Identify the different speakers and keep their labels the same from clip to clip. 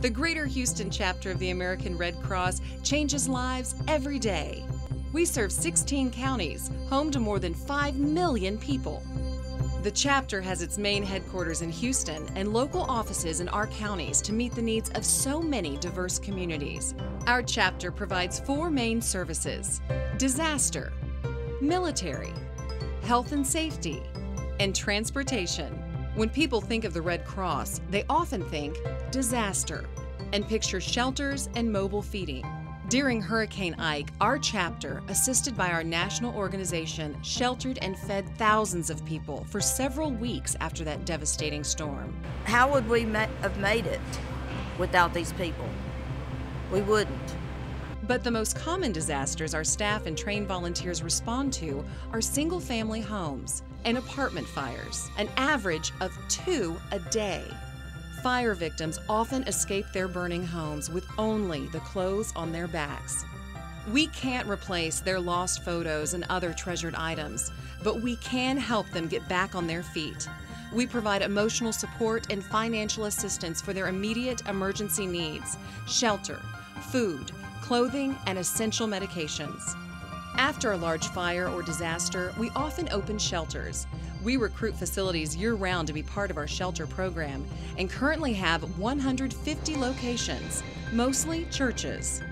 Speaker 1: The Greater Houston chapter of the American Red Cross changes lives every day. We serve 16 counties, home to more than 5 million people. The chapter has its main headquarters in Houston and local offices in our counties to meet the needs of so many diverse communities. Our chapter provides 4 main services: disaster, military, health and safety, and transportation. When people think of the Red Cross, they often think disaster and picture shelters and mobile feeding. During Hurricane Ike, our chapter, assisted by our national organization, sheltered and fed thousands of people for several weeks after that devastating storm.
Speaker 2: How would we have made it without these people? We wouldn't.
Speaker 1: But the most common disasters our staff and trained volunteers respond to are single-family homes and apartment fires, an average of 2 a day. Fire victims often escape their burning homes with only the clothes on their backs. We can't replace their lost photos and other treasured items, but we can help them get back on their feet. We provide emotional support and financial assistance for their immediate emergency needs: shelter, food, clothing, and essential medications. After a large fire or disaster, we often open shelters. We recruit facilities year-round to be part of our shelter program and currently have 150 locations, mostly churches.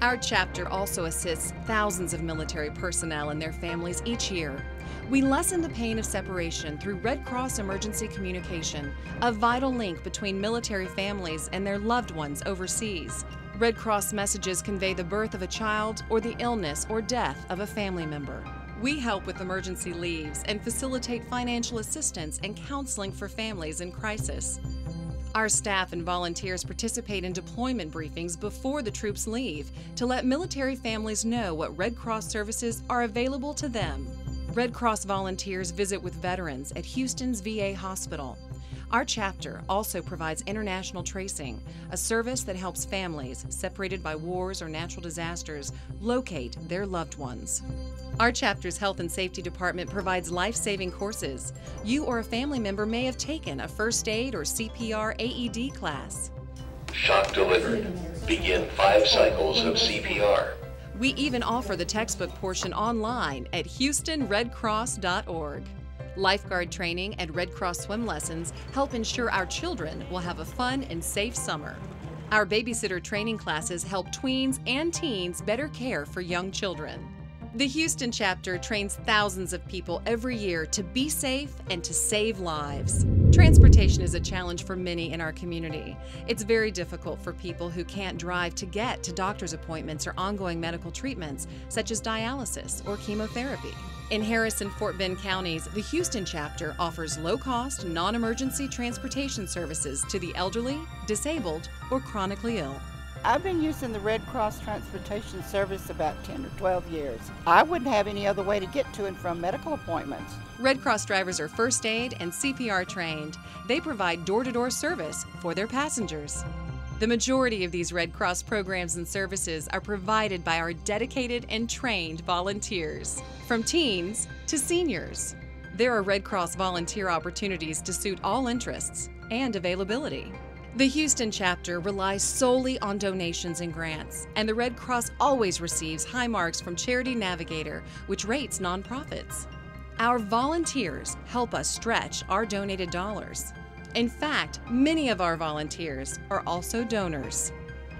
Speaker 1: Our chapter also assists thousands of military personnel and their families each year. We lessen the pain of separation through Red Cross emergency communication, a vital link between military families and their loved ones overseas. Red Cross messages convey the birth of a child or the illness or death of a family member. We help with emergency leaves and facilitate financial assistance and counseling for families in crisis. Our staff and volunteers participate in deployment briefings before the troops leave to let military families know what Red Cross services are available to them. Red Cross volunteers visit with veterans at Houston's VA hospital. Our chapter also provides international tracing, a service that helps families separated by wars or natural disasters locate their loved ones. Our chapter's Health and Safety Department provides life-saving courses. You or a family member may have taken a first aid or CPR AED class.
Speaker 3: Shock delivered. Begin 5 cycles of CPR.
Speaker 1: We even offer the textbook portion online at HoustonRedCross.org. Lifeguard training and Red Cross swim lessons help ensure our children will have a fun and safe summer. Our babysitter training classes help tweens and teens better care for young children. The Houston chapter trains thousands of people every year to be safe and to save lives. Transportation is a challenge for many in our community. It's very difficult for people who can't drive to get to doctor's appointments or ongoing medical treatments, such as dialysis or chemotherapy. In Harris and Fort Bend counties, the Houston chapter offers low-cost, non-emergency transportation services to the elderly, disabled, or chronically ill.
Speaker 4: I've been using the Red Cross Transportation Service about 10 or 12 years. I wouldn't have any other way to get to and from medical appointments.
Speaker 1: Red Cross drivers are first aid and CPR trained. They provide door-to-door service for their passengers. The majority of these Red Cross programs and services are provided by our dedicated and trained volunteers, from teens to seniors. There are Red Cross volunteer opportunities to suit all interests and availability. The Houston chapter relies solely on donations and grants, and the Red Cross always receives high marks from Charity Navigator, which rates nonprofits. Our volunteers help us stretch our donated dollars. In fact, many of our volunteers are also donors.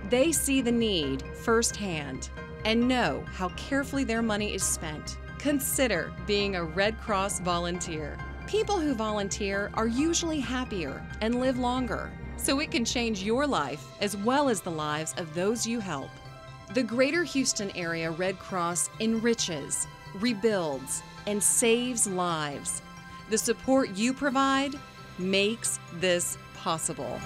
Speaker 1: They see the need firsthand and know how carefully their money is spent. Consider being a Red Cross volunteer. People who volunteer are usually happier and live longer, so it can change your life as well as the lives of those you help. The Greater Houston Area Red Cross enriches, rebuilds, and saves lives. The support you provide makes this possible.